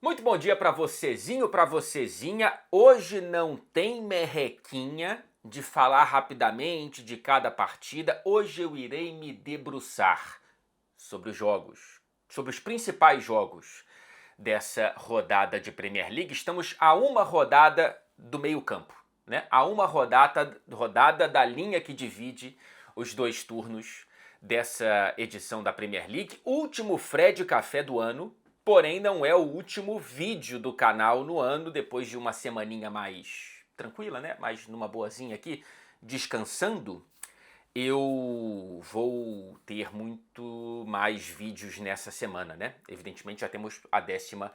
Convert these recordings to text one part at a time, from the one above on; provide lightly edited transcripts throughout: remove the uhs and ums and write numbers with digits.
Muito bom dia para vocêzinho, para vocêzinha. Hoje não tem merrequinha de falar rapidamente de cada partida. Hoje eu irei me debruçar sobre os jogos, sobre os principais jogos dessa rodada de Premier League. Estamos a uma rodada do meio-campo, né? A uma rodada da linha que divide os dois turnos dessa edição da Premier League. Último Fred Café do ano. Porém, não é o último vídeo do canal no ano, depois de uma semaninha mais tranquila, né? Mais numa boazinha aqui, descansando. Eu vou ter muito mais vídeos nessa semana, né? Evidentemente já temos a 19ª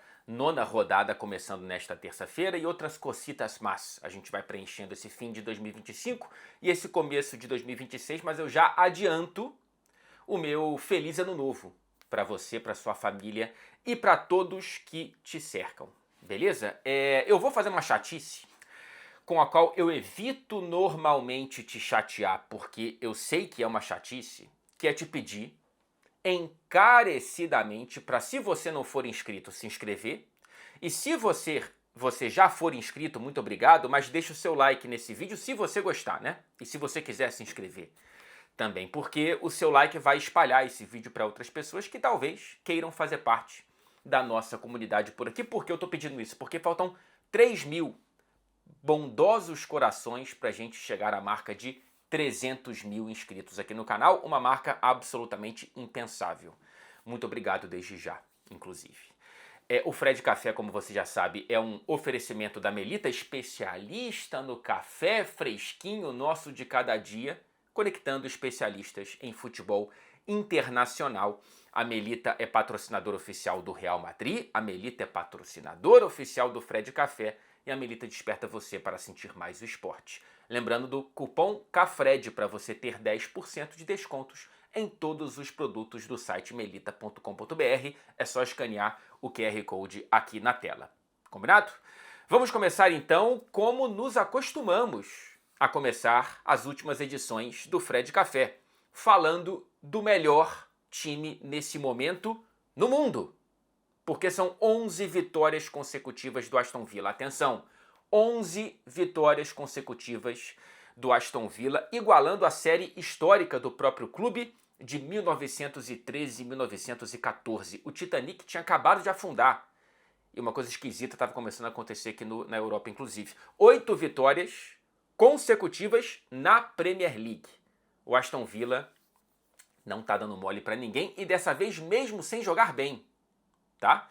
rodada começando nesta terça-feira e outras cositas más. A gente vai preenchendo esse fim de 2025 e esse começo de 2026, mas eu já adianto o meu feliz ano novo para você, para sua família e para todos que te cercam, beleza? Eu vou fazer uma chatice com a qual eu evito normalmente te chatear, porque eu sei que é uma chatice, que é te pedir encarecidamente para, se você não for inscrito, se inscrever. E se você já for inscrito, muito obrigado, mas deixa o seu like nesse vídeo se você gostar, né? E se você quiser se inscrever também, porque o seu like vai espalhar esse vídeo para outras pessoas que talvez queiram fazer parte da nossa comunidade por aqui. Por que eu estou pedindo isso? Porque faltam 3.000 bondosos corações para a gente chegar à marca de 300.000 inscritos aqui no canal, uma marca absolutamente impensável. Muito obrigado desde já, inclusive. O Fred Café, como você já sabe, é um oferecimento da Melita, especialista no café fresquinho nosso de cada dia, conectando especialistas em futebol internacional. A Melita é patrocinadora oficial do Real Madrid, a Melita é patrocinadora oficial do Fred Café e a Melita desperta você para sentir mais o esporte. Lembrando do cupom CAFRED para você ter 10% de descontos em todos os produtos do site melita.com.br. É só escanear o QR Code aqui na tela. Combinado? Vamos começar então como nos acostumamos a começar as últimas edições do Fred Café, falando do melhor time nesse momento no mundo. Porque são 11 vitórias consecutivas do Aston Villa. Atenção, 11 vitórias consecutivas do Aston Villa, igualando a série histórica do próprio clube de 1913 e 1914. O Titanic tinha acabado de afundar. E uma coisa esquisita estava começando a acontecer aqui na Europa, inclusive. 8 vitórias consecutivas na Premier League. O Aston Villa não está dando mole para ninguém e dessa vez mesmo sem jogar bem, tá?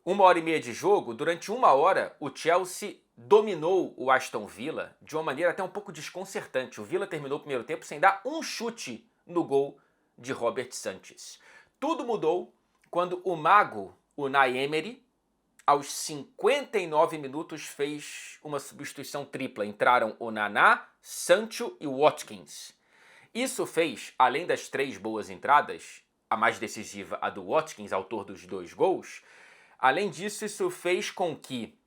1h30 de jogo, durante 1 hora o Chelsea dominou o Aston Villa de uma maneira até um pouco desconcertante. O Villa terminou o primeiro tempo sem dar um chute no gol de Robert Sanchez. Tudo mudou quando o mago Unai Emery, aos 59 minutos, fez uma substituição tripla. Entraram o Naná, Sancho e o Watkins. Isso fez, além das 3 boas entradas, a mais decisiva, a do Watkins, autor dos 2 gols, além disso, isso fez com que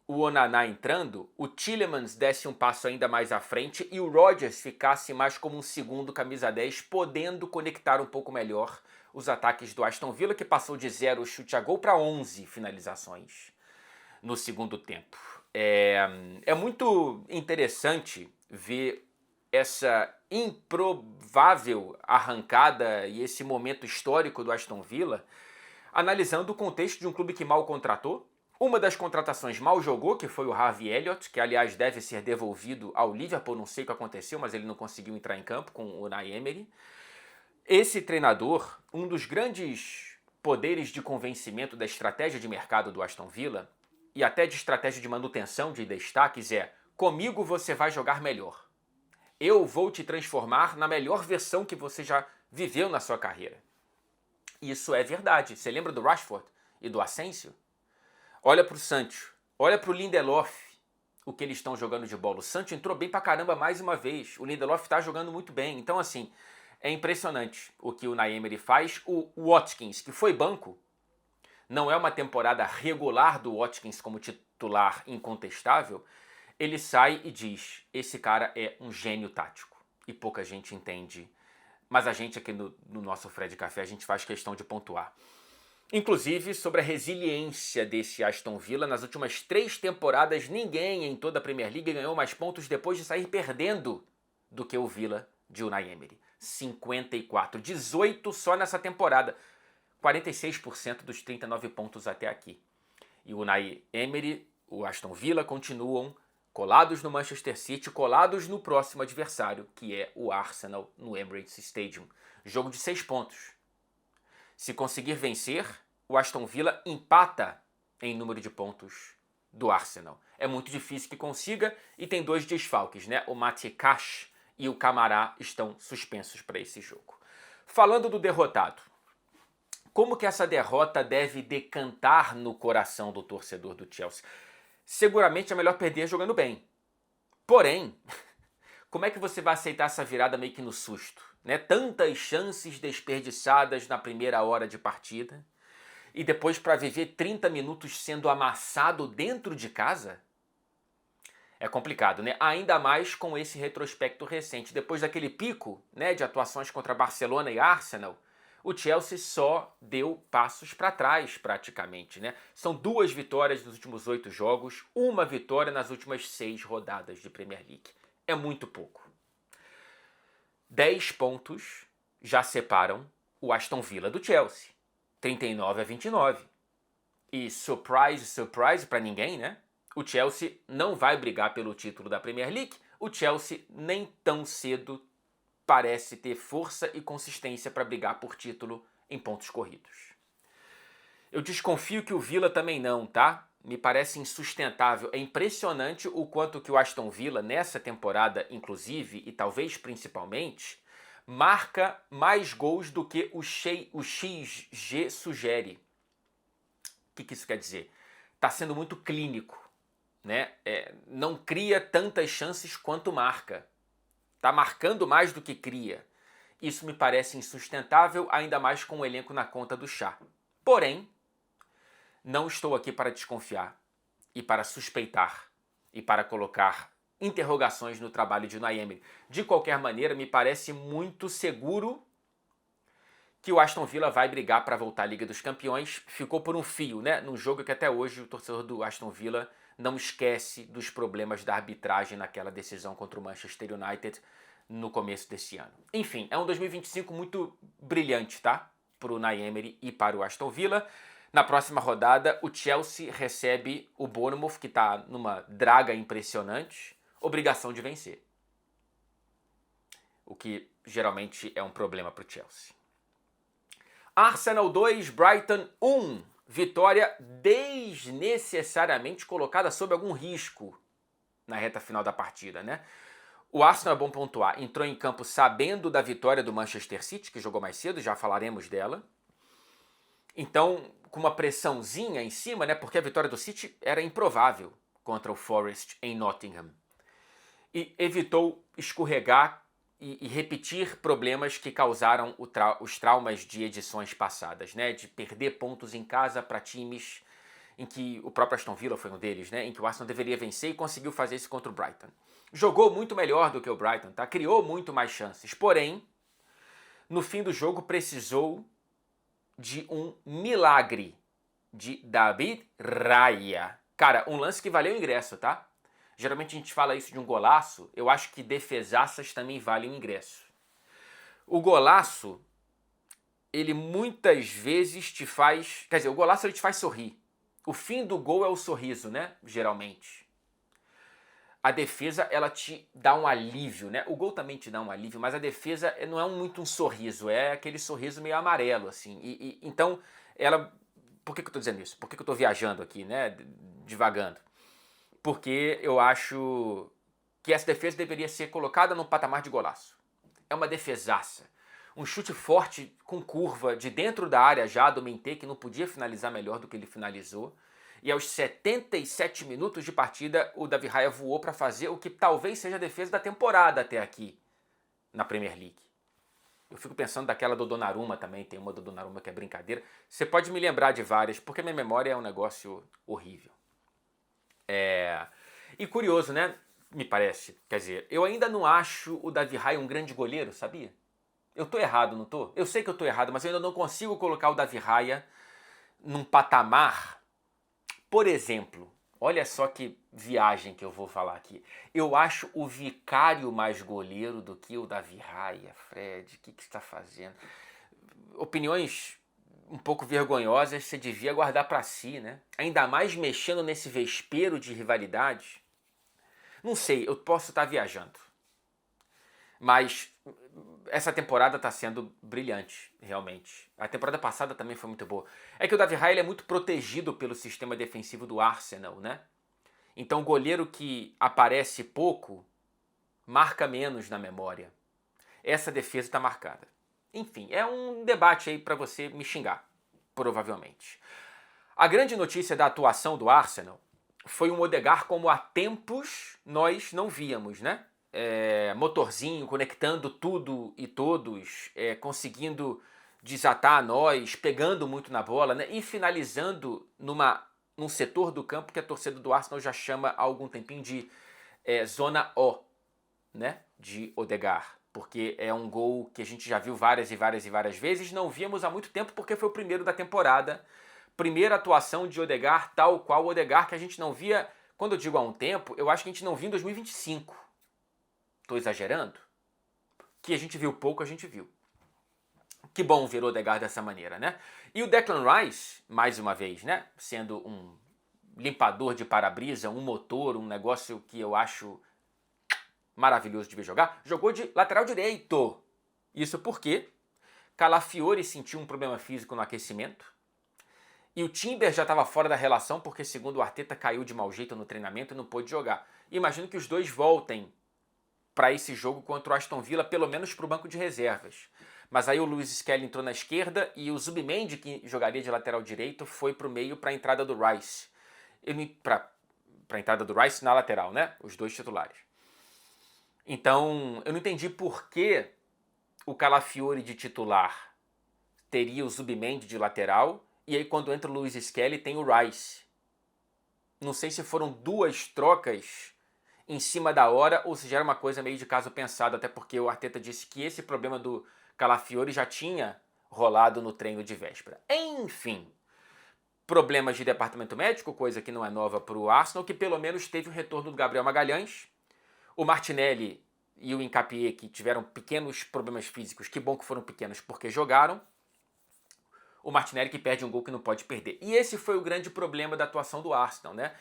o Onana entrando, o Tielemans desse um passo ainda mais à frente e o Rodgers ficasse mais como um segundo camisa 10, podendo conectar um pouco melhor os ataques do Aston Villa, que passou de 0 chute a gol para 11 finalizações no segundo tempo. É muito interessante ver essa improvável arrancada e esse momento histórico do Aston Villa, analisando o contexto de um clube que mal contratou. Uma das contratações mal jogou, que foi o Harvey Elliott, que aliás deve ser devolvido ao Liverpool, não sei o que aconteceu, mas ele não conseguiu entrar em campo com o Unai Emery. Esse treinador, um dos grandes poderes de convencimento da estratégia de mercado do Aston Villa, e até de estratégia de manutenção de destaques, é: comigo você vai jogar melhor. Eu vou te transformar na melhor versão que você já viveu na sua carreira. Isso é verdade. Você lembra do Rashford e do Asensio? Olha pro Sancho, olha pro Lindelof, o que eles estão jogando de bola. O Sancho entrou bem pra caramba mais uma vez. O Lindelof tá jogando muito bem. Então, assim, é impressionante o que o Unai Emery faz. O Watkins, que foi banco, não é uma temporada regular do Watkins como titular incontestável, ele sai e diz: esse cara é um gênio tático. E pouca gente entende. Mas a gente aqui no nosso Fred Café, a gente faz questão de pontuar. Inclusive sobre a resiliência desse Aston Villa. Nas últimas 3 temporadas, ninguém em toda a Premier League ganhou mais pontos depois de sair perdendo do que o Villa de Unai Emery. 54, 18 só nessa temporada. 46% dos 39 pontos até aqui. E o Unai Emery, o Aston Villa, continuam colados no Manchester City, colados no próximo adversário, que é o Arsenal no Emirates Stadium. Jogo de 6 pontos. Se conseguir vencer, o Aston Villa empata em número de pontos do Arsenal. É muito difícil que consiga e tem 2 desfalques, né? O Matej Cash e o Camará estão suspensos para esse jogo. Falando do derrotado, como que essa derrota deve decantar no coração do torcedor do Chelsea? Seguramente é melhor perder jogando bem. Porém, como é que você vai aceitar essa virada meio que no susto? Né? Tantas chances desperdiçadas na primeira hora de partida e depois para viver 30 minutos sendo amassado dentro de casa? É complicado, né? Ainda mais com esse retrospecto recente. Depois daquele pico, né, de atuações contra Barcelona e Arsenal, o Chelsea só deu passos para trás praticamente, né? São 2 vitórias nos últimos 8 jogos, 1 vitória nas últimas 6 rodadas de Premier League. É muito pouco. 10 pontos já separam o Aston Villa do Chelsea. 39-29. E surprise, surprise para ninguém, né? O Chelsea não vai brigar pelo título da Premier League. O Chelsea nem tão cedo parece ter força e consistência para brigar por título em pontos corridos. Eu desconfio que o Villa também não, tá? Me parece insustentável. É impressionante o quanto que o Aston Villa, nessa temporada inclusive, e talvez principalmente, marca mais gols do que o XG sugere. O que isso quer dizer? Está sendo muito clínico, né? Não cria tantas chances quanto marca. Está marcando mais do que cria. Isso me parece insustentável, ainda mais com o elenco na conta do chá. Porém, não estou aqui para desconfiar e para suspeitar e para colocar interrogações no trabalho de Unai Emery. De qualquer maneira, me parece muito seguro que o Aston Villa vai brigar para voltar à Liga dos Campeões. Ficou por um fio, né? Num jogo que até hoje o torcedor do Aston Villa não esquece dos problemas da arbitragem naquela decisão contra o Manchester United no começo desse ano. Enfim, é um 2025 muito brilhante, tá? Para o Unai Emery e para o Aston Villa. Na próxima rodada, o Chelsea recebe o Bournemouth, que está numa draga impressionante, obrigação de vencer. O que geralmente é um problema para o Chelsea. Arsenal 2, Brighton 1. Vitória desnecessariamente colocada sob algum risco na reta final da partida, né? O Arsenal, é bom pontuar, entrou em campo sabendo da vitória do Manchester City, que jogou mais cedo, já falaremos dela. Então, com uma pressãozinha em cima, né? Porque a vitória do City era improvável contra o Forest em Nottingham. E evitou escorregar e repetir problemas que causaram os traumas de edições passadas, né? De perder pontos em casa para times em que o próprio Aston Villa foi um deles, né? Em que o Arsenal deveria vencer e conseguiu fazer isso contra o Brighton. Jogou muito melhor do que o Brighton, tá? Criou muito mais chances. Porém, no fim do jogo precisou de um milagre de David Raya. Cara, um lance que valeu o ingresso, tá? Geralmente a gente fala isso de um golaço, eu acho que defesaças também valem o ingresso. O golaço, ele muitas vezes te faz... Quer dizer, o golaço ele te faz sorrir. O fim do gol é o sorriso, né? Geralmente. A defesa, ela te dá um alívio, né? O gol também te dá um alívio, mas a defesa não é muito um sorriso, é aquele sorriso meio amarelo, assim. Então, ela... Por que eu tô dizendo isso? Por que eu tô viajando aqui, né? Divagando. Porque eu acho que essa defesa deveria ser colocada num patamar de golaço. É uma defesaça. Um chute forte com curva de dentro da área já do Menté, que não podia finalizar melhor do que ele finalizou. E aos 77 minutos de partida, o David Raya voou para fazer o que talvez seja a defesa da temporada até aqui na Premier League. Eu fico pensando daquela do Donnarumma também, tem uma do Donnarumma que é brincadeira. Você pode me lembrar de várias, porque minha memória é um negócio horrível. E curioso, né? Me parece. Quer dizer, eu ainda não acho o David Raya um grande goleiro, sabia? Eu tô errado, não tô? Eu sei que eu tô errado, mas eu ainda não consigo colocar o David Raya num patamar, por exemplo, olha só que viagem que eu vou falar aqui. Eu acho o Vicário mais goleiro do que o Davi Raia. Fred, o que você está fazendo? Opiniões um pouco vergonhosas você devia guardar para si, né? Ainda mais mexendo nesse vespeiro de rivalidade. Não sei, eu posso estar viajando. Mas essa temporada está sendo brilhante, realmente. A temporada passada também foi muito boa. É que o Davi Raia é muito protegido pelo sistema defensivo do Arsenal, né? Então o goleiro que aparece pouco marca menos na memória. Essa defesa está marcada. Enfim, é um debate aí para você me xingar, provavelmente. A grande notícia da atuação do Arsenal foi um Odegaard como há tempos nós não víamos, né? Motorzinho, conectando tudo e todos, conseguindo desatar nós, pegando muito na bola, né? E finalizando num setor do campo que a torcida do Arsenal já chama há algum tempinho de zona O, né? De Odegaard. Porque é um gol que a gente já viu várias e várias e várias vezes, não víamos há muito tempo porque foi o primeiro da temporada. Primeira atuação de Odegaard, tal qual o Odegaard que a gente não via, quando eu digo há um tempo, eu acho que a gente não via em 2025. Estou exagerando? Que a gente viu pouco, a gente viu. Que bom ver o Odegaard dessa maneira, né? E o Declan Rice, mais uma vez, né? Sendo um limpador de para-brisa, um motor, um negócio que eu acho maravilhoso de ver jogar, jogou de lateral direito. Isso porque Calafiori sentiu um problema físico no aquecimento e o Timber já estava fora da relação porque, segundo o Arteta, caiu de mau jeito no treinamento e não pôde jogar. Imagino que os dois voltem para esse jogo contra o Aston Villa, pelo menos para o banco de reservas. Mas aí o Luiz Skelly entrou na esquerda e o Zubimendi, que jogaria de lateral direito, foi para o meio para a entrada do Rice. Para a entrada do Rice na lateral, né? Os dois titulares. Então, eu não entendi por que o Calafiori de titular teria o Zubimendi de lateral e aí quando entra o Luiz Skelly tem o Rice. Não sei se foram duas trocas em cima da hora ou se já era uma coisa meio de caso pensado, até porque o Arteta disse que esse problema do Calafiori já tinha rolado no treino de véspera. Enfim, problemas de departamento médico, coisa que não é nova para o Arsenal, que pelo menos teve o retorno do Gabriel Magalhães. O Martinelli e o Hincapié, que tiveram pequenos problemas físicos, que bom que foram pequenos porque jogaram. O Martinelli que perde um gol que não pode perder. E esse foi o grande problema da atuação do Arsenal, né?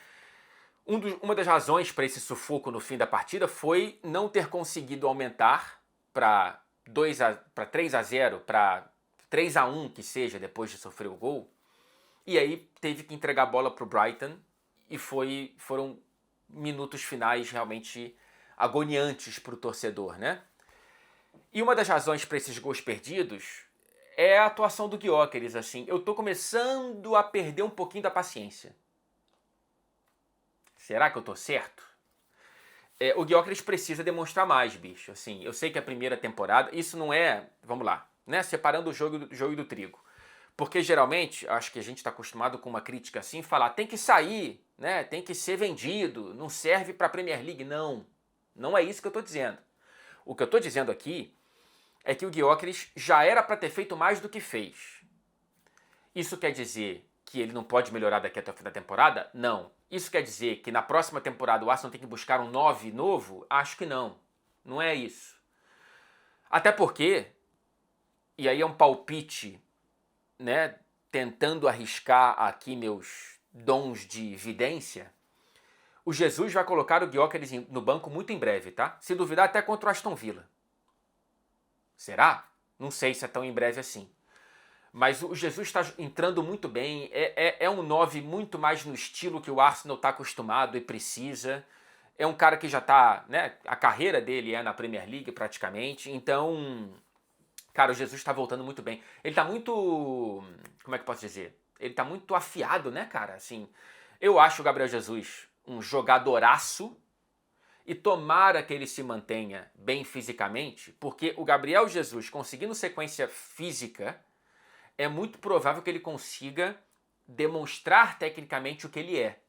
Uma das razões para esse sufoco no fim da partida foi não ter conseguido aumentar para 3-0, para 3-1 que seja, depois de sofrer o gol. E aí teve que entregar a bola para o Brighton e foram minutos finais realmente agoniantes para o torcedor, né? E uma das razões para esses gols perdidos é a atuação do Gyökeres, assim. Eu tô começando a perder um pouquinho da paciência. Será que eu tô certo? O Gyökeres precisa demonstrar mais, bicho. Assim, eu sei que a primeira temporada, isso não é, vamos lá, né? Separando o joio do trigo. Porque geralmente, acho que a gente está acostumado com uma crítica assim, falar tem que sair, né? Tem que ser vendido, não serve para a Premier League. Não, não é isso que eu estou dizendo. O que eu estou dizendo aqui é que o Gyökeres já era para ter feito mais do que fez. Isso quer dizer que ele não pode melhorar daqui até o fim da temporada? Não. Isso quer dizer que na próxima temporada o Arsenal tem que buscar um 9 novo? Acho que não. Não é isso. Até porque, e aí é um palpite, né, tentando arriscar aqui meus dons de vidência, o Jesus vai colocar o Gyökeres no banco muito em breve, tá? Se duvidar até contra o Aston Villa. Será? Não sei se é tão em breve assim. Mas o Jesus está entrando muito bem, é um 9 muito mais no estilo que o Arsenal está acostumado e precisa. É um cara que já está, né, a carreira dele é na Premier League praticamente, então, cara, o Jesus está voltando muito bem. Ele está muito, como é que eu posso dizer? Ele está muito afiado, né, cara? Assim, eu acho o Gabriel Jesus um jogadoraço e tomara que ele se mantenha bem fisicamente, porque o Gabriel Jesus conseguindo sequência física, é muito provável que ele consiga demonstrar tecnicamente o que ele é.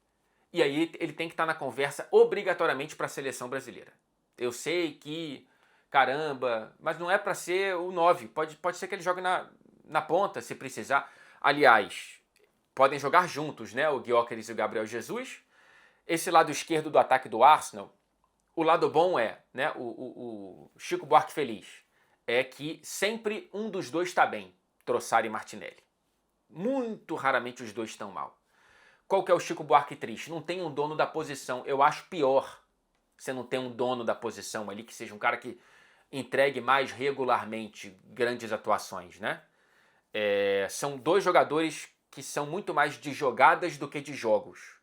E aí ele tem que estar na conversa obrigatoriamente para a seleção brasileira. Eu sei que, caramba, mas não é para ser o 9. Pode ser que ele jogue na ponta, se precisar. Aliás, podem jogar juntos, né? O Gyökeres e o Gabriel Jesus. Esse lado esquerdo do ataque do Arsenal, o lado bom é, né? O Chico Buarque feliz, é que sempre um dos dois está bem, Trossard e Martinelli. Muito raramente os dois estão mal. Qual que é o Chico Buarque triste? Não tem um dono da posição. Eu acho pior você não ter um dono da posição ali, que seja um cara que entregue mais regularmente grandes atuações, né? São dois jogadores que são muito mais de jogadas do que de jogos.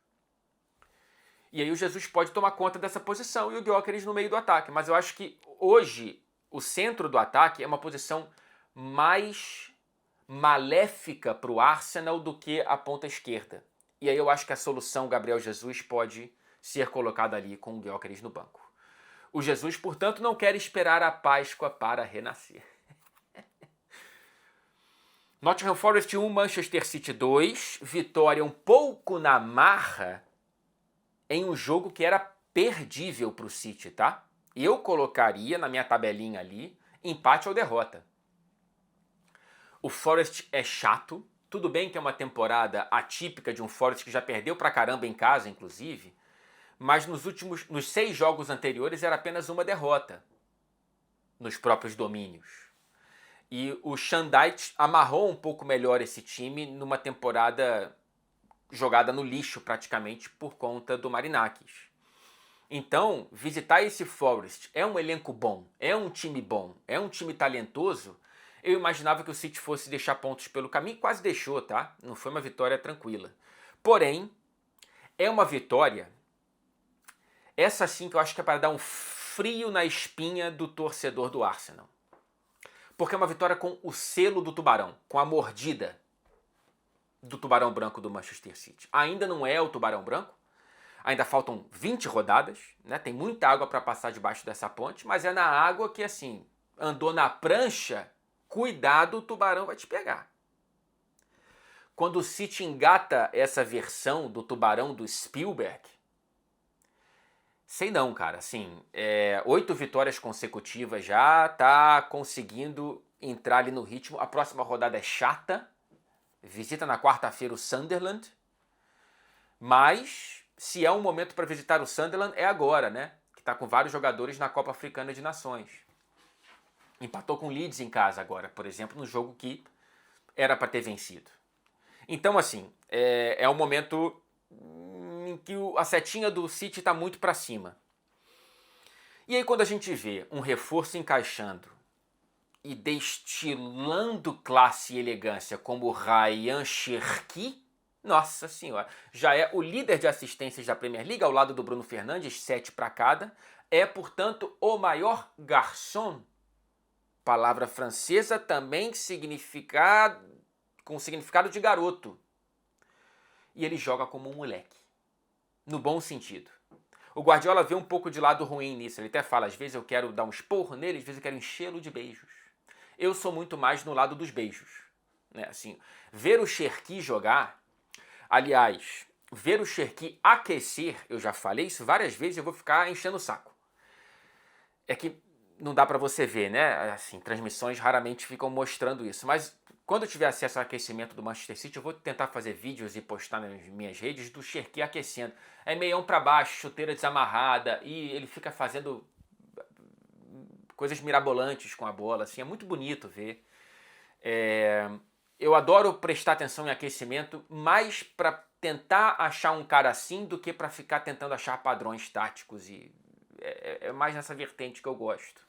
E aí o Jesus pode tomar conta dessa posição e o Gyökeres no meio do ataque. Mas eu acho que hoje o centro do ataque é uma posição mais maléfica para o Arsenal do que a ponta esquerda. E aí eu acho que a solução Gabriel Jesus pode ser colocada ali com o Gyökeres no banco. O Jesus, portanto, não quer esperar a Páscoa para renascer. Nottingham Forest 1, Manchester City 2. Vitória um pouco na marra em um jogo que era perdível para o City, tá? Eu colocaria na minha tabelinha ali empate ou derrota. O Forest é chato. Tudo bem que é uma temporada atípica de um Forest que já perdeu pra caramba em casa, inclusive, mas nos 6 jogos anteriores era apenas uma derrota nos próprios domínios. E o Shandite amarrou um pouco melhor esse time numa temporada jogada no lixo praticamente por conta do Marinakis. Então, visitar esse Forest é um elenco bom, é um time talentoso. Eu imaginava que o City fosse deixar pontos pelo caminho, quase deixou, tá? Não foi uma vitória tranquila. Porém, é uma vitória, essa sim que eu acho que é para dar um frio na espinha do torcedor do Arsenal. Porque é uma vitória com o selo do tubarão, com a mordida do tubarão branco do Manchester City. Ainda não é o tubarão branco, ainda faltam 20 rodadas, né? Tem muita água para passar debaixo dessa ponte, mas é na água que, assim, andou na prancha, cuidado, o tubarão vai te pegar. Quando o City engata essa versão do tubarão do Spielberg, sei não, cara, assim, 8 vitórias consecutivas já, tá conseguindo entrar ali no ritmo. A próxima rodada é chata, visita na quarta-feira o Sunderland, mas se é um momento para visitar o Sunderland é agora, né? Que tá com vários jogadores na Copa Africana de Nações. Empatou com o Leeds em casa agora, por exemplo, no jogo que era para ter vencido. Então, assim, é um momento em que a setinha do City está muito para cima. E aí quando a gente vê um reforço encaixando e destilando classe e elegância como o Ryan Cherki, nossa senhora, já é o líder de assistências da Premier League ao lado do Bruno Fernandes, 7 para cada, é, portanto, o maior garçom. Palavra francesa também com significado de garoto. E ele joga como um moleque, no bom sentido. O Guardiola vê um pouco de lado ruim nisso, ele até fala, às vezes eu quero dar um esporro nele, às vezes eu quero enchê-lo de beijos. Eu sou muito mais no lado dos beijos, né? Assim, ver o Cherki jogar, aliás, ver o Cherki aquecer, eu já falei isso várias vezes, eu vou ficar enchendo o saco. É que não dá pra você ver, né? Assim, transmissões raramente ficam mostrando isso, mas quando eu tiver acesso ao aquecimento do Manchester City, eu vou tentar fazer vídeos e postar nas minhas redes do Cherki aquecendo. É meião pra baixo, chuteira desamarrada, e ele fica fazendo coisas mirabolantes com a bola, assim, é muito bonito ver. Eu adoro prestar atenção em aquecimento, mais para tentar achar um cara assim do que para ficar tentando achar padrões táticos, e é mais nessa vertente que eu gosto.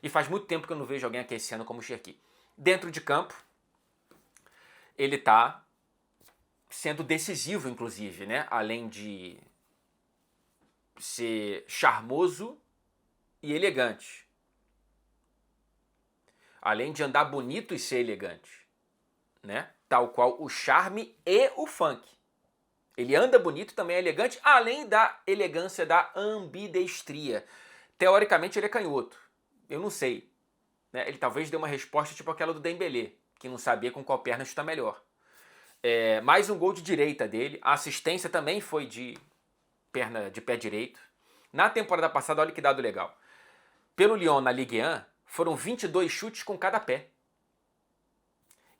E faz muito tempo que eu não vejo alguém aquecendo como o Cherki. Dentro de campo, ele está sendo decisivo, inclusive, né? Além de ser charmoso e elegante. Além de andar bonito e ser elegante, né? Tal qual o charme e o funk. Ele anda bonito e também é elegante, além da elegância da ambidestria. Teoricamente ele é canhoto. Eu não sei. Né? Ele talvez dê uma resposta tipo aquela do Dembélé, que não sabia com qual perna está melhor. Mais um gol de direita dele. A assistência também foi de pé direito. Na temporada passada, olha que dado legal. Pelo Lyon na Ligue 1, foram 22 chutes com cada pé.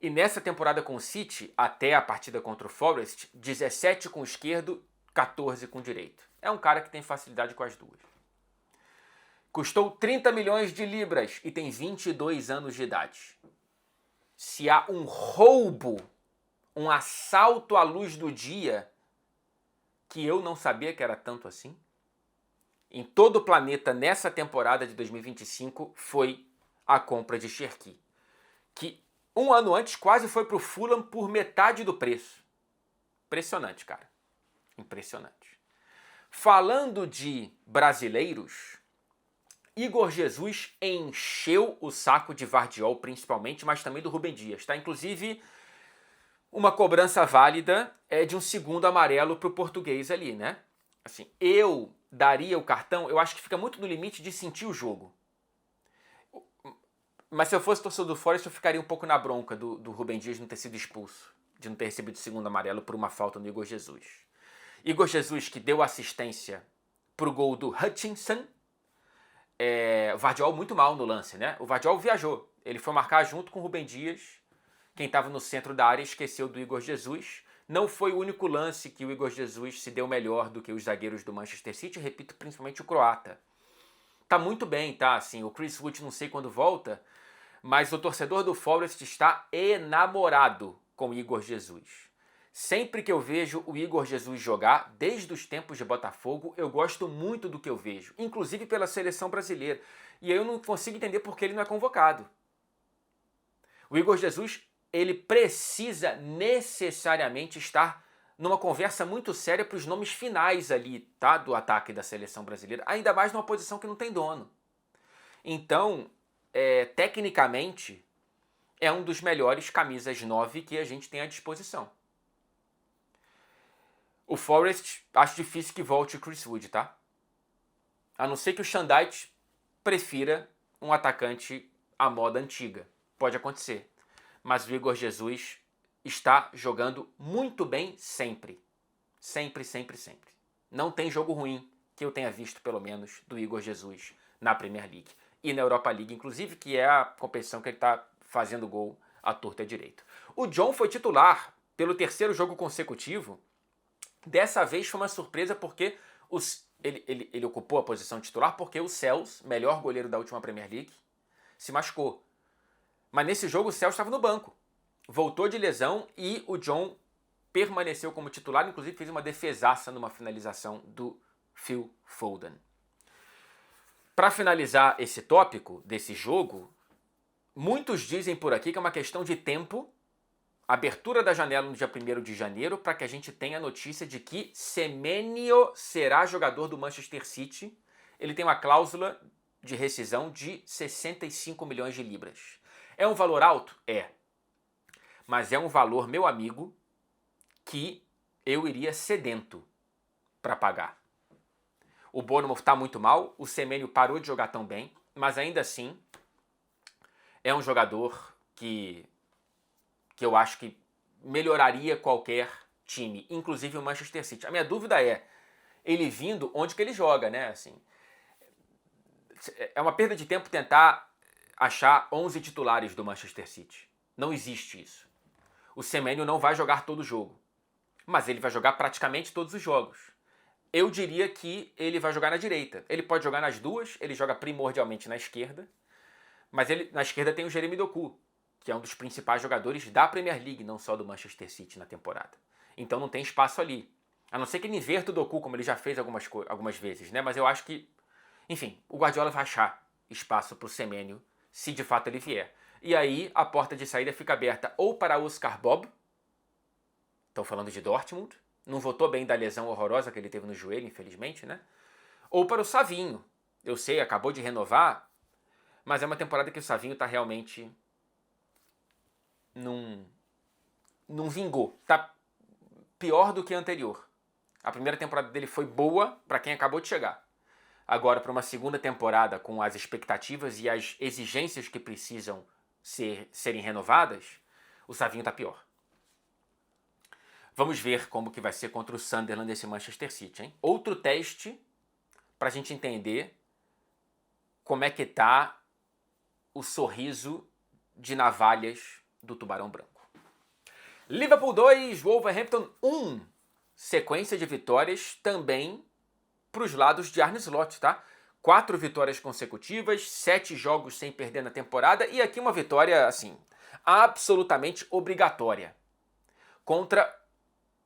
E nessa temporada com o City, até a partida contra o Forest, 17 com o esquerdo, 14 com o direito. É um cara que tem facilidade com as duas. Custou 30 milhões de libras e tem 22 anos de idade. Se há um roubo, um assalto à luz do dia, que eu não sabia que era tanto assim, em todo o planeta nessa temporada de 2025 foi a compra de Cherki, que um ano antes quase foi para o Fulham por metade do preço. Impressionante, cara. Impressionante. Falando de brasileiros, Igor Jesus encheu o saco de Vardiol principalmente, mas também do Rúben Dias, tá? Inclusive, uma cobrança válida é de um segundo amarelo pro português ali, né? Assim, eu daria o cartão, eu acho que fica muito no limite de sentir o jogo. Mas se eu fosse torcedor do Forest, eu ficaria um pouco na bronca do Rúben Dias não ter sido expulso, de não ter recebido o segundo amarelo por uma falta no Igor Jesus. Igor Jesus que deu assistência pro gol do Hutchinson. O Vardiol muito mal no lance, né? O Vardiol viajou. Ele foi marcar junto com o Rúben Dias. Quem estava no centro da área esqueceu do Igor Jesus. Não foi o único lance que o Igor Jesus se deu melhor do que os zagueiros do Manchester City. Repito, principalmente o croata. Tá muito bem, tá? Assim, o Chris Wood não sei quando volta, mas o torcedor do Forest está enamorado com o Igor Jesus. Sempre que eu vejo o Igor Jesus jogar, desde os tempos de Botafogo, eu gosto muito do que eu vejo, inclusive pela seleção brasileira. E aí eu não consigo entender por que ele não é convocado. O Igor Jesus, ele precisa necessariamente estar numa conversa muito séria para os nomes finais ali, tá, do ataque da seleção brasileira, ainda mais numa posição que não tem dono. Então, tecnicamente, é um dos melhores camisas 9 que a gente tem à disposição. O Forest, acho difícil que volte o Chris Wood, tá? A não ser que o Shandite prefira um atacante à moda antiga. Pode acontecer. Mas o Igor Jesus está jogando muito bem sempre. Sempre, sempre, sempre. Não tem jogo ruim que eu tenha visto, pelo menos, do Igor Jesus na Premier League. E na Europa League, inclusive, que é a competição que ele está fazendo gol à torta e à direita. O John foi titular pelo terceiro jogo consecutivo. Dessa vez foi uma surpresa porque ele ocupou a posição titular porque o Cels, melhor goleiro da última Premier League, se machucou. Mas nesse jogo o Cels estava no banco. Voltou de lesão e o John permaneceu como titular, inclusive fez uma defesaça numa finalização do Phil Foden. Para finalizar esse tópico desse jogo, muitos dizem por aqui que é uma questão de tempo, abertura da janela no dia 1º de janeiro, para que a gente tenha a notícia de que Semenyo será jogador do Manchester City. Ele tem uma cláusula de rescisão de 65 milhões de libras. É um valor alto? É. Mas é um valor, meu amigo, que eu iria sedento para pagar. O Bournemouth está muito mal, o Semenyo parou de jogar tão bem, mas ainda assim é um jogador que eu acho que melhoraria qualquer time, inclusive o Manchester City. A minha dúvida é, ele vindo, onde que ele joga, né? Assim, é uma perda de tempo tentar achar 11 titulares do Manchester City. Não existe isso. O Semenyo não vai jogar todo o jogo, mas ele vai jogar praticamente todos os jogos. Eu diria que ele vai jogar na direita. Ele pode jogar nas duas, ele joga primordialmente na esquerda, mas na esquerda tem o Jeremy Doku, que é um dos principais jogadores da Premier League, não só do Manchester City na temporada. Então não tem espaço ali. A não ser que ele inverta o Doku, como ele já fez algumas vezes, né? Mas eu acho que, enfim, o Guardiola vai achar espaço para o Semenyo, se de fato ele vier. E aí a porta de saída fica aberta ou para Oscar Bob, estão falando de Dortmund, não voltou bem da lesão horrorosa que ele teve no joelho, infelizmente, né? Ou para o Savinho. Eu sei, acabou de renovar, mas é uma temporada que o Savinho está realmente... Não vingou. Tá pior do que a anterior. A primeira temporada dele foi boa para quem acabou de chegar. Agora, para uma segunda temporada com as expectativas e as exigências que precisam serem renovadas, o Savinho tá pior. Vamos ver como que vai ser contra o Sunderland esse Manchester City, hein? Outro teste para a gente entender como é que tá o sorriso de navalhas do Tubarão Branco. Liverpool 2, Wolverhampton 1. Sequência de vitórias também para os lados de Arne Slot, tá? 4 vitórias consecutivas, 7 jogos sem perder na temporada e aqui uma vitória, assim, absolutamente obrigatória contra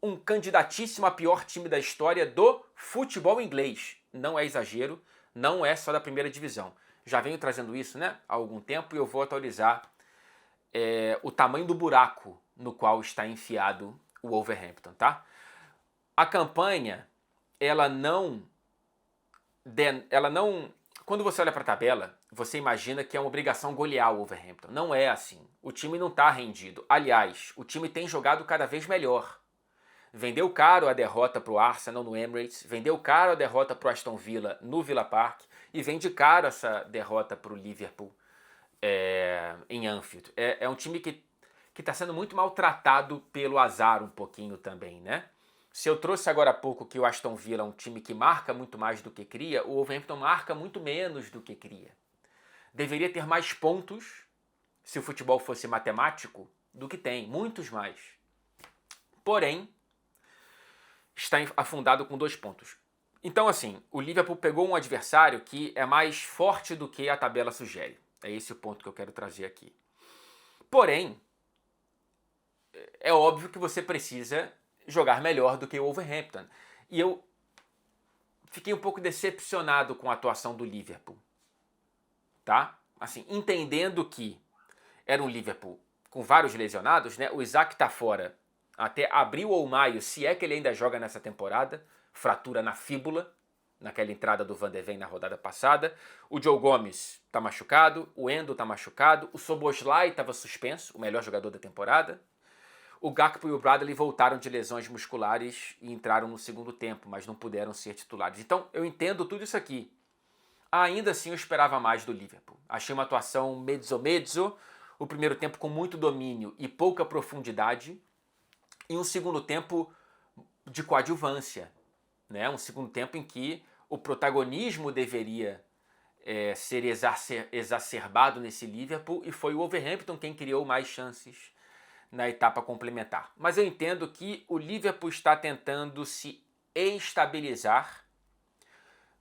um candidatíssimo a pior time da história do futebol inglês. Não é exagero, não é só da primeira divisão. Já venho trazendo isso, né, há algum tempo e eu vou atualizar o tamanho do buraco no qual está enfiado o Wolverhampton, tá? A campanha, ela não... Quando você olha para a tabela, você imagina que é uma obrigação golear o Wolverhampton. Não é assim. O time não está rendido. Aliás, o time tem jogado cada vez melhor. Vendeu caro a derrota para o Arsenal no Emirates, vendeu caro a derrota para o Aston Villa no Villa Park e vende caro essa derrota para o Liverpool em Anfield. É um time que está sendo muito maltratado pelo azar um pouquinho também, né? Se eu trouxe agora há pouco que o Aston Villa é um time que marca muito mais do que cria, o Wolverhampton marca muito menos do que cria. Deveria ter mais pontos, se o futebol fosse matemático, do que tem, muitos mais. Porém, está afundado com 2 pontos. Então, assim, o Liverpool pegou um adversário que é mais forte do que a tabela sugere. É esse o ponto que eu quero trazer aqui. Porém, é óbvio que você precisa jogar melhor do que o Wolverhampton. E eu fiquei um pouco decepcionado com a atuação do Liverpool. Tá? Assim, entendendo que era um Liverpool com vários lesionados, né? O Isaac tá fora até abril ou maio, se é que ele ainda joga nessa temporada, fratura na fíbula, naquela entrada do Van de Ven na rodada passada. O Joe Gomes tá machucado, o Endo tá machucado, o Szoboszlai estava suspenso, o melhor jogador da temporada. O Gakpo e o Bradley voltaram de lesões musculares e entraram no segundo tempo, mas não puderam ser titulares. Então, eu entendo tudo isso aqui. Ainda assim, eu esperava mais do Liverpool. Achei uma atuação mezzo-mezzo, o primeiro tempo com muito domínio e pouca profundidade, e um segundo tempo de coadjuvância, né? Um segundo tempo em que o protagonismo deveria ser exacerbado nesse Liverpool e foi o Wolverhampton quem criou mais chances na etapa complementar. Mas eu entendo que o Liverpool está tentando se estabilizar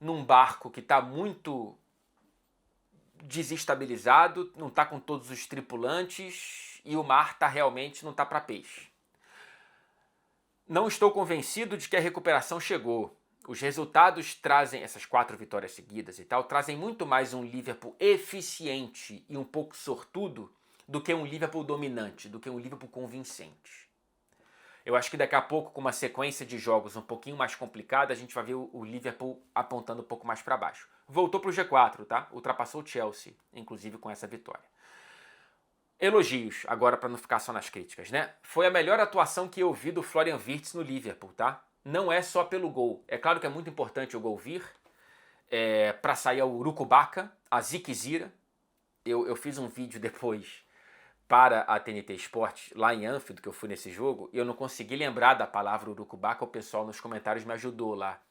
num barco que está muito desestabilizado, não está com todos os tripulantes e o mar realmente não está para peixe. Não estou convencido de que a recuperação chegou. Os resultados trazem, essas 4 vitórias seguidas e tal, trazem muito mais um Liverpool eficiente e um pouco sortudo do que um Liverpool dominante, do que um Liverpool convincente. Eu acho que daqui a pouco, com uma sequência de jogos um pouquinho mais complicada, a gente vai ver o Liverpool apontando um pouco mais para baixo. Voltou para o G4, tá? Ultrapassou o Chelsea, inclusive com essa vitória. Elogios, agora para não ficar só nas críticas, né? Foi a melhor atuação que eu vi do Florian Wirtz no Liverpool, tá? Não é só pelo gol. É claro que é muito importante o gol vir, para sair o Urucubaka, a Ziquezira. Eu fiz um vídeo depois para a TNT Sport, lá em Anfield, que eu fui nesse jogo, e eu não consegui lembrar da palavra Urucubaka, o pessoal nos comentários me ajudou lá.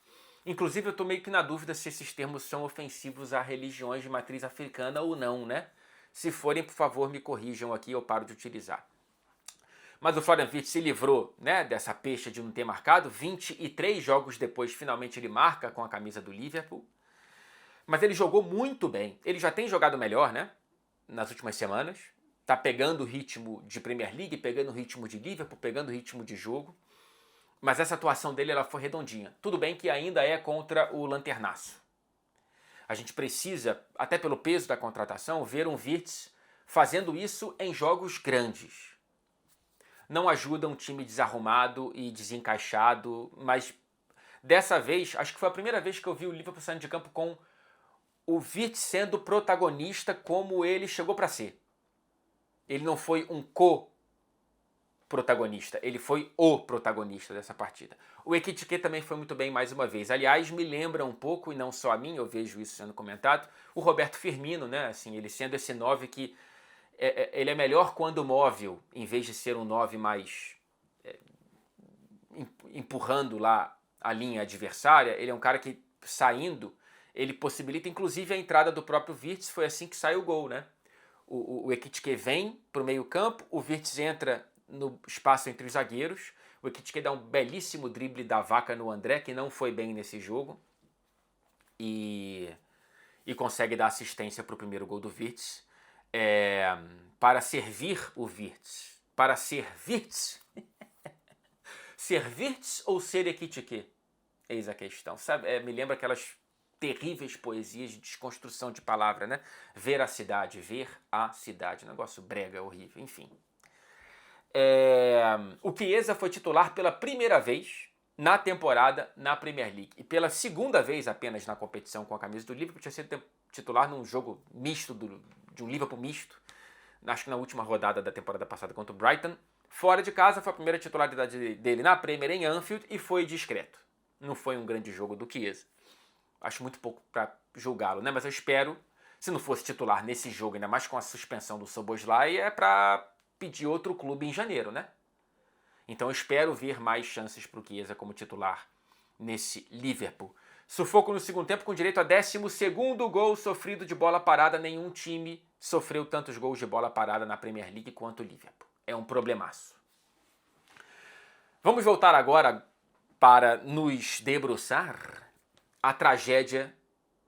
Inclusive eu tô meio que na dúvida se esses termos são ofensivos a religiões de matriz africana ou não, né? Se forem, por favor, me corrijam aqui, eu paro de utilizar. Mas o Florian Wirtz se livrou, né, dessa pecha de não ter marcado. 23 jogos depois, finalmente ele marca com a camisa do Liverpool. Mas ele jogou muito bem. Ele já tem jogado melhor, né, nas últimas semanas. Tá pegando o ritmo de Premier League, pegando o ritmo de Liverpool, pegando o ritmo de jogo. Mas essa atuação dele ela foi redondinha. Tudo bem que ainda é contra o Lanternaço. A gente precisa, até pelo peso da contratação, ver um Wirtz fazendo isso em jogos grandes. Não ajuda um time desarrumado e desencaixado, mas dessa vez, acho que foi a primeira vez que eu vi o Liverpool saindo de campo com o Wirtz sendo protagonista como ele chegou para ser. Ele não foi um co-protagonista, ele foi o protagonista dessa partida. O Ekitike também foi muito bem mais uma vez. Aliás, me lembra um pouco, e não só a mim, eu vejo isso sendo comentado, o Roberto Firmino, né? Assim, ele sendo esse 9 que ele é melhor quando móvel, em vez de ser um 9 mais empurrando lá a linha adversária. Ele é um cara que, saindo, ele possibilita inclusive a entrada do próprio Wirtz. Foi assim que saiu o gol, né? O Ekitike vem para o meio campo, o Wirtz entra no espaço entre os zagueiros. O Ekitike dá um belíssimo drible da vaca no André, que não foi bem nesse jogo. E consegue dar assistência para o primeiro gol do Wirtz. Para servir o Wirtz. Para ser Wirtz. Ser Wirtz ou ser Ekitike? Eis a questão. Sabe, me lembra aquelas terríveis poesias de desconstrução de palavra, né? Ver a cidade, ver a cidade. Negócio brega, horrível, enfim. O Chiesa foi titular pela primeira vez na temporada na Premier League. E pela segunda vez apenas na competição com a camisa do Liverpool, tinha sido titular num jogo misto, de um Liverpool misto, acho que na última rodada da temporada passada contra o Brighton. Fora de casa, foi a primeira titularidade dele na Premier em Anfield e foi discreto. Não foi um grande jogo do Chiesa. Acho muito pouco para julgá-lo, né? Mas eu espero, se não fosse titular nesse jogo, ainda mais com a suspensão do Szoboszlai, é para pedir outro clube em janeiro, né? Então eu espero ver mais chances para o Chiesa como titular nesse Liverpool. Sufoco no segundo tempo com direito a 12º gol sofrido de bola parada. Nenhum time sofreu tantos gols de bola parada na Premier League quanto o Liverpool. É um problemaço. Vamos voltar agora para nos debruçar a tragédia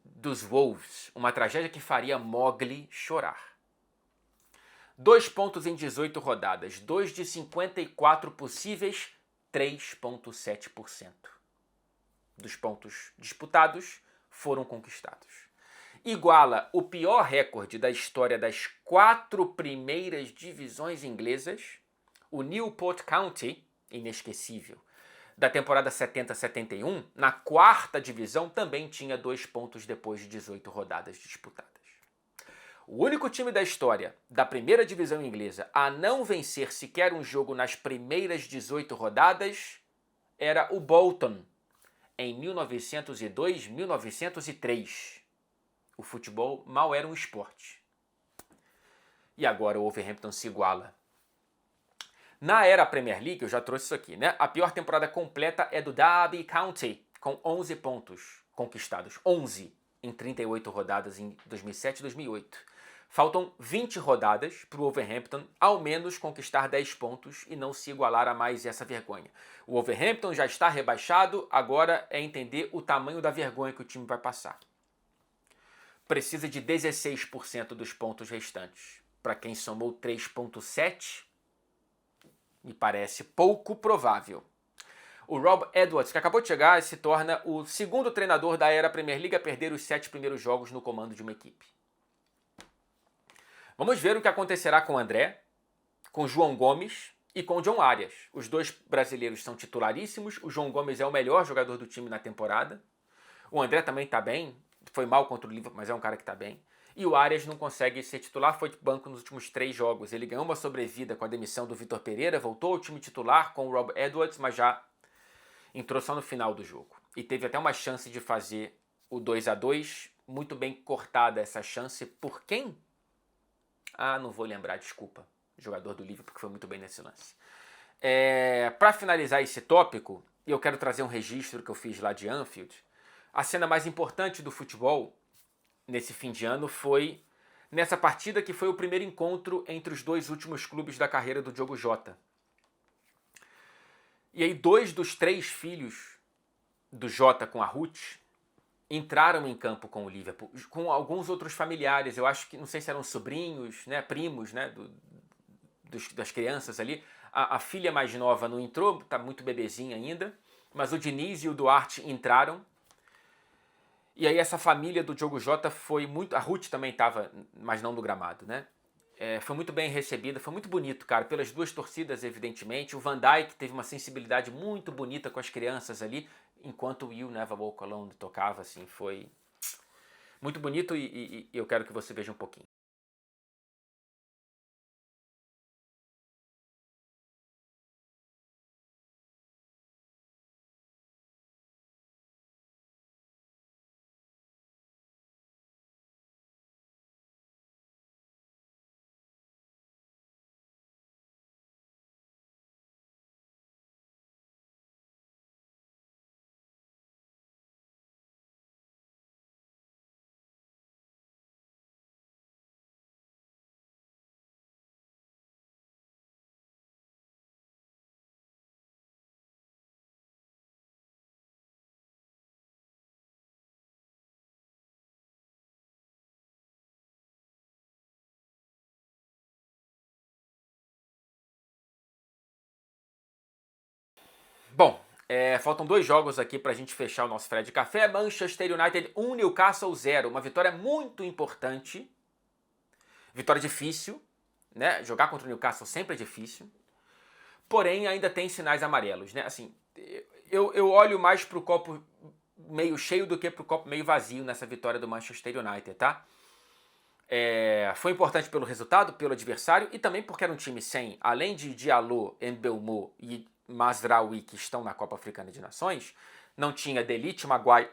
dos Wolves. Uma tragédia que faria Mowgli chorar. 2 pontos em 18 rodadas. 2 de 54 possíveis, 3,7% dos pontos disputados foram conquistados. Iguala o pior recorde da história das 4 primeiras divisões inglesas, o Newport County, inesquecível, da temporada 70-71, na 4ª divisão, também tinha 2 pontos depois de 18 rodadas disputadas. O único time da história da primeira divisão inglesa a não vencer sequer um jogo nas primeiras 18 rodadas era o Bolton, em 1902-1903. O futebol mal era um esporte. E agora o Wolverhampton se iguala. Na era Premier League, eu já trouxe isso aqui, né? A pior temporada completa é do Derby County, com 11 pontos conquistados. 11 em 38 rodadas em 2007 e 2008. Faltam 20 rodadas para o Wolverhampton ao menos conquistar 10 pontos e não se igualar a mais essa vergonha. O Wolverhampton já está rebaixado, agora é entender o tamanho da vergonha que o time vai passar. Precisa de 16% dos pontos restantes. Para quem somou 3,7, me parece pouco provável. O Rob Edwards, que acabou de chegar, se torna o segundo treinador da era Premier League a perder os 7 primeiros jogos no comando de uma equipe. Vamos ver o que acontecerá com o André, com João Gomes e com o John Arias. Os dois brasileiros são titularíssimos. O João Gomes é o melhor jogador do time na temporada. O André também está bem. Foi mal contra o Liverpool, mas é um cara que está bem. E o Arias não consegue ser titular, foi de banco nos últimos 3 jogos. Ele ganhou uma sobrevida com a demissão do Vitor Pereira, voltou ao time titular com o Rob Edwards, mas já entrou só no final do jogo. E teve até uma chance de fazer o 2-2, muito bem cortada essa chance. Por quem? Não vou lembrar, desculpa. Jogador do Liverpool que foi muito bem nesse lance. Para finalizar esse tópico, eu quero trazer um registro que eu fiz lá de Anfield. A cena mais importante do futebol nesse fim de ano foi nessa partida que foi o primeiro encontro entre os 2 últimos clubes da carreira do Diogo Jota. E aí 2 dos 3 filhos do Jota com a Ruth entraram em campo com o Liverpool, com alguns outros familiares. Eu acho que, não sei se eram sobrinhos, né, primos, né, das crianças ali. A filha mais nova não entrou, está muito bebezinha ainda, mas o Diniz e o Duarte entraram. E aí essa família do Diogo Jota foi muito... A Ruth também estava, mas não no gramado, né? Foi muito bem recebida, foi muito bonito, cara, pelas 2 torcidas, evidentemente. O Van Dijk teve uma sensibilidade muito bonita com as crianças ali, enquanto o You Never Walk Alone tocava, assim, foi muito bonito e eu quero que você veja um pouquinho. Faltam 2 jogos aqui pra gente fechar o nosso Fred Café. Manchester United 1, Newcastle 0. Uma vitória muito importante. Vitória difícil, né? Jogar contra o Newcastle sempre é difícil. Porém, ainda tem sinais amarelos, né? Assim, eu olho mais pro copo meio cheio do que pro copo meio vazio nessa vitória do Manchester United, tá? Foi importante pelo resultado, pelo adversário e também porque era um time sem, além de Diallo, Mbeumo e Mazraoui, que estão na Copa Africana de Nações, não tinha Delite, Maguire,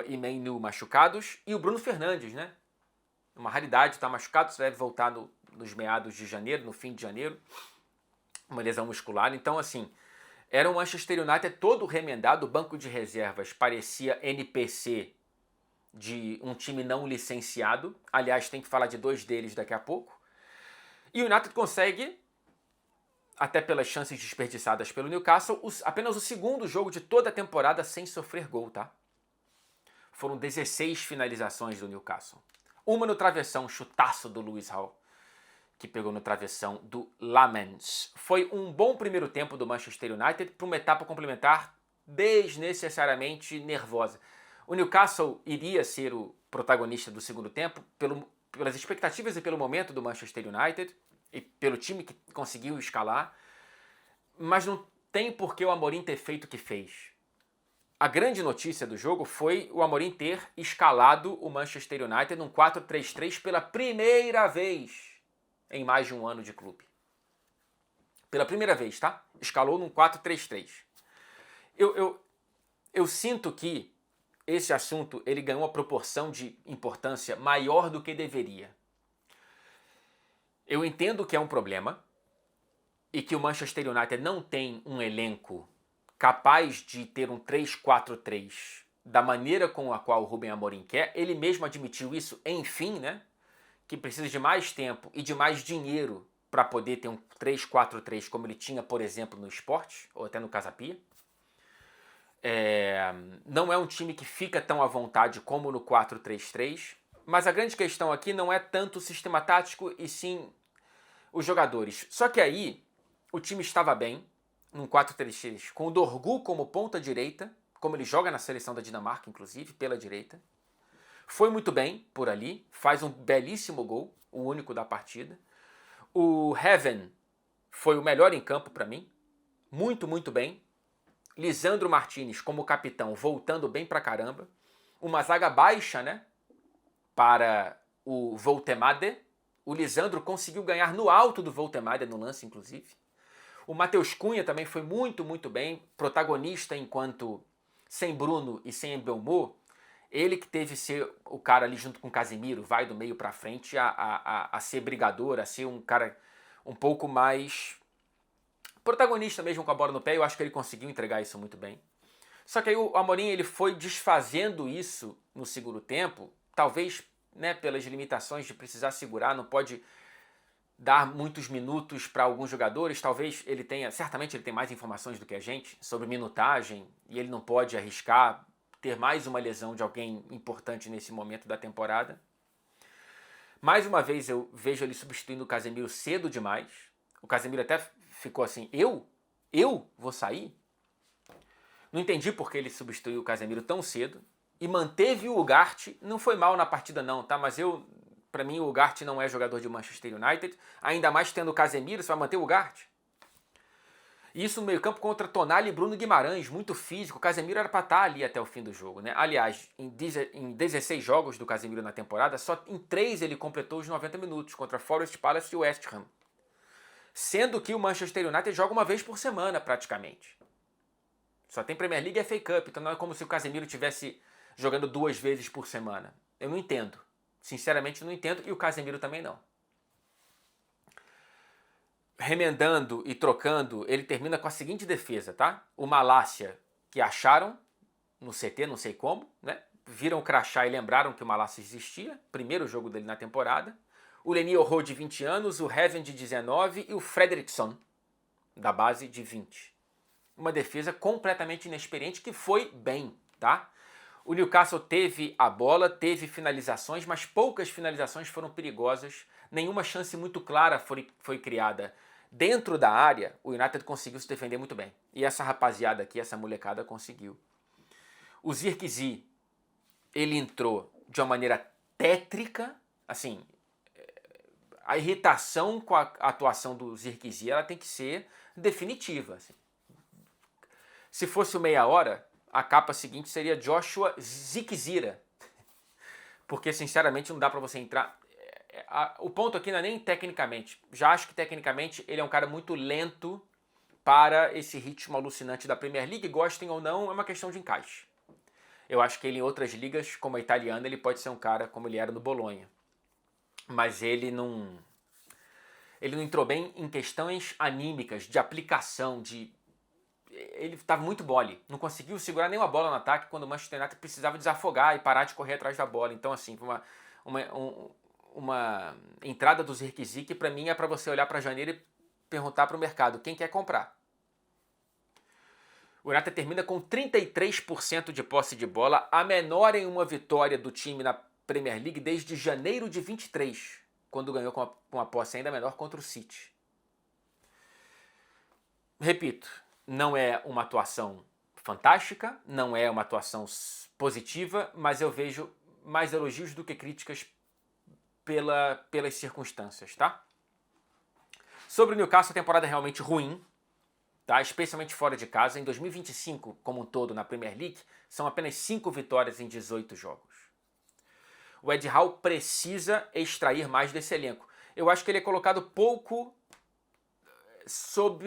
e Mainu machucados e o Bruno Fernandes, né? Uma raridade, tá machucado, deve voltar nos meados de janeiro, no fim de janeiro, uma lesão muscular. Então, assim, era um Manchester United todo remendado, o banco de reservas parecia NPC de um time não licenciado. Aliás, tem que falar de 2 deles daqui a pouco. E o United consegue, até pelas chances desperdiçadas pelo Newcastle, apenas o 2º jogo de toda a temporada sem sofrer gol, tá? Foram 16 finalizações do Newcastle. Uma no travessão, chutaço do Lewis Hall, que pegou no travessão do Lamens. Foi um bom primeiro tempo do Manchester United para uma etapa complementar desnecessariamente nervosa. O Newcastle iria ser o protagonista do segundo tempo pelas expectativas e pelo momento do Manchester United e pelo time que conseguiu escalar, mas não tem por que o Amorim ter feito o que fez. A grande notícia do jogo foi o Amorim ter escalado o Manchester United num 4-3-3 pela primeira vez em mais de um ano de clube. Pela primeira vez, tá? Escalou num 4-3-3. Eu sinto que esse assunto ele ganhou uma proporção de importância maior do que deveria. Eu entendo que é um problema e que o Manchester United não tem um elenco capaz de ter um 3-4-3 da maneira com a qual o Ruben Amorim quer. Ele mesmo admitiu isso, enfim, né? Que precisa de mais tempo e de mais dinheiro para poder ter um 3-4-3 como ele tinha, por exemplo, no Sport ou até no Casa Pia. Não é um time que fica tão à vontade como no 4-3-3, mas a grande questão aqui não é tanto o sistema tático e sim os jogadores. Só que aí o time estava bem num 4-3-3 com o Dorgu como ponta direita, como ele joga na seleção da Dinamarca, inclusive, pela direita. Foi muito bem por ali, faz um belíssimo gol, o único da partida. O Heaven foi o melhor em campo para mim, muito, muito bem. Lisandro Martinez como capitão, voltando bem pra caramba. Uma zaga baixa, né, para o Voltemade. O Lisandro conseguiu ganhar no alto do Voltemade no lance, inclusive. O Matheus Cunha também foi muito, muito bem, protagonista enquanto sem Bruno e sem Mbeumo. Ele que teve que ser o cara ali junto com o Casemiro, vai do meio pra frente a ser brigador, a ser um cara um pouco mais protagonista mesmo com a bola no pé. Eu acho que ele conseguiu entregar isso muito bem. Só que aí o Amorim ele foi desfazendo isso no segundo tempo, talvez, né, pelas limitações de precisar segurar, não pode dar muitos minutos para alguns jogadores, talvez ele tenha, certamente ele tem mais informações do que a gente sobre minutagem e ele não pode arriscar ter mais uma lesão de alguém importante nesse momento da temporada. Mais uma vez eu vejo ele substituindo o Casemiro cedo demais. O Casemiro até ficou assim, eu vou sair? Não entendi por que ele substituiu o Casemiro tão cedo e manteve o Ugarte. Não foi mal na partida não, tá? Mas para mim o Ugarte não é jogador de Manchester United, ainda mais tendo o Casemiro, você vai manter o Ugarte? Isso no meio campo contra Tonali e Bruno Guimarães, muito físico. O Casemiro era para estar ali até o fim do jogo, né? Aliás, em 16 jogos do Casemiro na temporada, só em 3 ele completou os 90 minutos, contra Forest Palace e West Ham. Sendo que o Manchester United joga uma vez por semana, praticamente. Só tem Premier League e FA Cup, então não é como se o Casemiro estivesse jogando 2 vezes por semana. Eu não entendo. Sinceramente, não entendo, e o Casemiro também não. Remendando e trocando, ele termina com a seguinte defesa, tá? O Malásia, que acharam no CT, não sei como, né? Viram o crachá e lembraram que o Malásia existia. Primeiro jogo dele na temporada. O Leny Yoro, de 20 anos, o Heaven, de 19 e o Fredriksson, da base, de 20. Uma defesa completamente inexperiente que foi bem, tá? O Newcastle teve a bola, teve finalizações, mas poucas finalizações foram perigosas. Nenhuma chance muito clara foi criada Dentro da área, o United conseguiu se defender muito bem. E essa rapaziada aqui, essa molecada conseguiu. O Zirkzee, ele entrou de uma maneira tétrica, assim, a irritação com a atuação do Zirkzee, ela tem que ser definitiva. Assim. Se fosse o meia hora, a capa seguinte seria Joshua Zirkzee. Porque, sinceramente, não dá pra você entrar... O ponto aqui não é nem tecnicamente. Já acho que, tecnicamente, ele é um cara muito lento para esse ritmo alucinante da Premier League. Gostem ou não, é uma questão de encaixe. Eu acho que ele, em outras ligas, como a italiana, ele pode ser um cara como ele era no Bolonha. Mas ele não entrou bem em questões anímicas, de aplicação, ele estava muito mole, não conseguiu segurar nenhuma bola no ataque quando o Manchester United precisava desafogar e parar de correr atrás da bola. Então, assim, uma entrada do Zirkzee que para mim é para você olhar para janeiro e perguntar para o mercado quem quer comprar. O United termina com 33% de posse de bola, a menor em uma vitória do time na Premier League desde janeiro de 23, quando ganhou com uma posse ainda menor contra o City. Repito, não é uma atuação fantástica, não é uma atuação positiva, mas eu vejo mais elogios do que críticas pelas circunstâncias, tá? Sobre o Newcastle, a temporada é realmente ruim, tá? Especialmente fora de casa. Em 2025, como um todo, na Premier League, são apenas 5 vitórias em 18 jogos. O Ed Howe precisa extrair mais desse elenco. Eu acho que ele é colocado pouco sob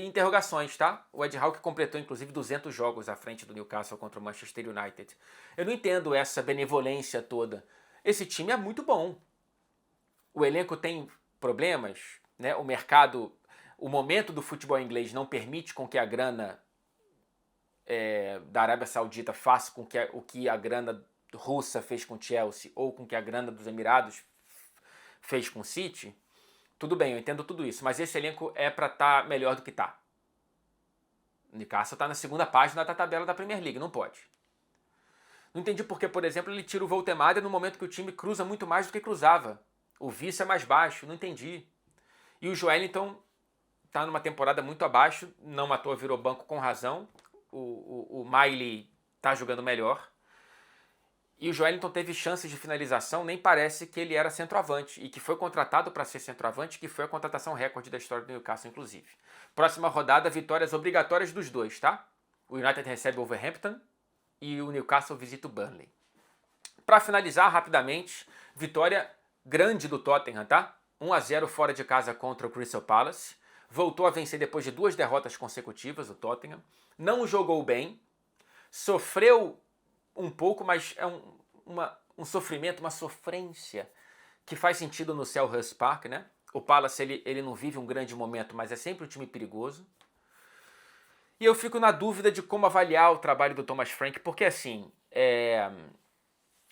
interrogações, tá? O Ed Howe que completou inclusive 200 jogos à frente do Newcastle contra o Manchester United. Eu não entendo essa benevolência toda. Esse time é muito bom. O elenco tem problemas, né? O mercado, o momento do futebol inglês não permite com que a grana da Arábia Saudita faça com que o que a grana russa fez com o Chelsea ou com que a grana dos Emirados fez com o City. Tudo bem, eu entendo tudo isso, mas esse elenco é para estar melhor do que está. O Newcastle está na segunda página da tabela da Premier League, não pode. Não entendi porque, por exemplo, ele tira o Voltemade no momento que o time cruza muito mais do que cruzava. O vice é mais baixo, não entendi. E o Joelinton está numa temporada muito abaixo, não à toa virou banco com razão. O Miley está jogando melhor. E o Joelinton teve chances de finalização, nem parece que ele era centroavante, e que foi contratado para ser centroavante, que foi a contratação recorde da história do Newcastle, inclusive. Próxima rodada, vitórias obrigatórias dos dois, tá? O United recebe o Wolverhampton e o Newcastle visita o Burnley. Para finalizar, rapidamente, vitória grande do Tottenham, tá? 1-0 fora de casa contra o Crystal Palace. Voltou a vencer depois de 2 derrotas consecutivas, o Tottenham. Não jogou bem, sofreu um pouco, mas é um sofrimento, uma sofrência que faz sentido no Selhurst Park, né? O Palace, ele não vive um grande momento, mas é sempre um time perigoso. E eu fico na dúvida de como avaliar o trabalho do Thomas Frank, porque assim,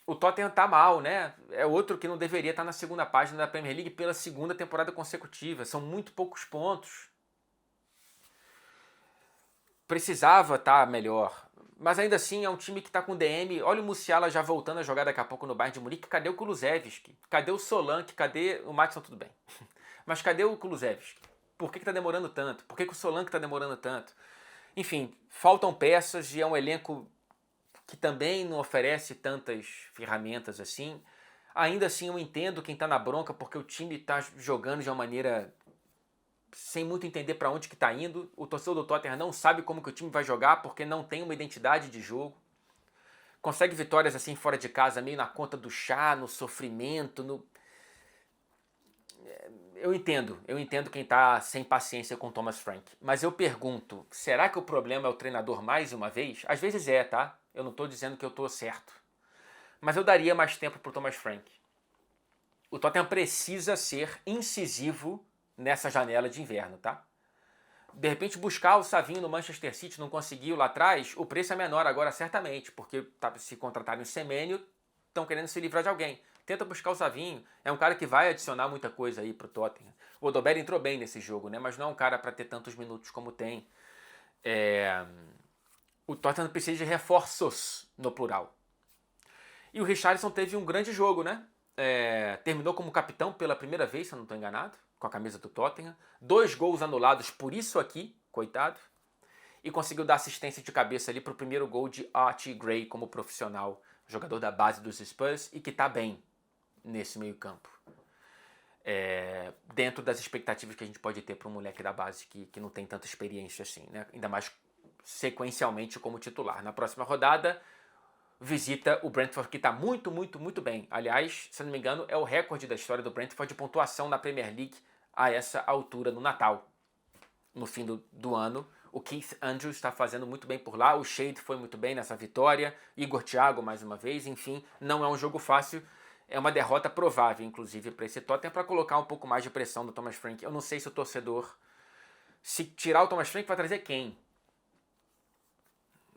o Tottenham tá mal, né? É outro que não deveria estar na segunda página da Premier League pela segunda temporada consecutiva. São muito poucos pontos. Precisava estar melhor. Mas ainda assim é um time que está com DM. Olha o Musiala já voltando a jogar daqui a pouco no Bayern de Munique. Cadê o Kulusevski? Cadê o Solanke? Cadê o Maatsen? Tudo bem. Mas cadê o Kulusevski? Por que está demorando tanto? Por que o Solanke está demorando tanto? Enfim, faltam peças e é um elenco que também não oferece tantas ferramentas assim. Ainda assim eu entendo quem está na bronca porque o time está jogando de uma maneira sem muito entender para onde que está indo. O torcedor do Tottenham não sabe como que o time vai jogar porque não tem uma identidade de jogo. Consegue vitórias assim fora de casa, meio na conta do chá, no sofrimento. Eu entendo quem está sem paciência com o Thomas Frank. Mas eu pergunto, será que o problema é o treinador mais uma vez? Às vezes é, tá? Eu não estou dizendo que eu estou certo. Mas eu daria mais tempo para o Thomas Frank. O Tottenham precisa ser incisivo nessa janela de inverno, tá? De repente buscar o Savinho no Manchester City, não conseguiu lá atrás, o preço é menor agora certamente, porque se contratarem o Semenyo, estão querendo se livrar de alguém. Tenta buscar o Savinho, é um cara que vai adicionar muita coisa aí pro Tottenham. O Odobert entrou bem nesse jogo, né? Mas não é um cara para ter tantos minutos como tem. O Tottenham precisa de reforços, no plural. E o Richarlison teve um grande jogo, né? Terminou como capitão pela primeira vez, se eu não estou enganado. com a camisa do Tottenham, 2 gols anulados por isso aqui, coitado, e conseguiu dar assistência de cabeça ali para o primeiro gol de Archie Gray como profissional, jogador da base dos Spurs e que está bem nesse meio campo. Dentro das expectativas que a gente pode ter para um moleque da base que não tem tanta experiência assim, né? Ainda mais sequencialmente como titular. Na próxima rodada, visita o Brentford, que está muito, muito, muito bem. Aliás, se não me engano, é o recorde da história do Brentford de pontuação na Premier League a essa altura no Natal. No fim do ano, o Keith Andrews está fazendo muito bem por lá, o Shade foi muito bem nessa vitória, Igor Thiago mais uma vez, enfim, não é um jogo fácil, é uma derrota provável, inclusive, para esse Tottenham, para colocar um pouco mais de pressão no Thomas Frank. Eu não sei se o torcedor, se tirar o Thomas Frank, vai trazer quem?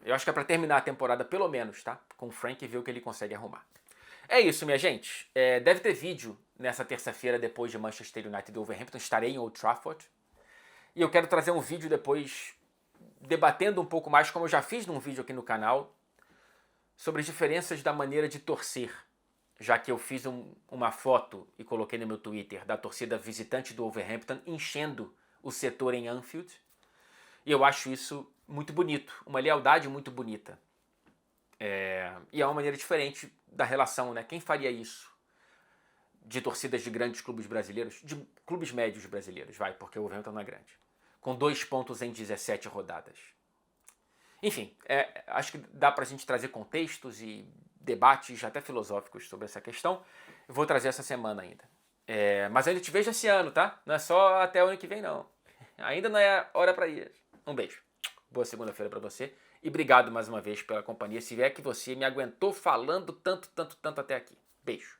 Eu acho que é para terminar a temporada, pelo menos, tá? Com o Frank e ver o que ele consegue arrumar. É isso, minha gente. Deve ter vídeo nessa terça-feira, depois de Manchester United e Wolverhampton. Estarei em Old Trafford. E eu quero trazer um vídeo depois, debatendo um pouco mais, como eu já fiz num vídeo aqui no canal, sobre as diferenças da maneira de torcer. Já que eu fiz uma foto e coloquei no meu Twitter da torcida visitante do Wolverhampton enchendo o setor em Anfield. E eu acho isso muito bonito, uma lealdade muito bonita. E é uma maneira diferente da relação, né? Quem faria isso? De torcidas de grandes clubes brasileiros, de clubes médios brasileiros, porque o Wolverhampton não é grande. Com 2 pontos em 17 rodadas. Enfim, acho que dá pra gente trazer contextos e debates até filosóficos sobre essa questão. Eu vou trazer essa semana ainda. Mas eu ainda te vejo esse ano, tá? Não é só até o ano que vem, não. Ainda não é hora pra ir. Um beijo. Boa segunda-feira pra você. E obrigado mais uma vez pela companhia. Se é que você me aguentou falando tanto até aqui. Beijo.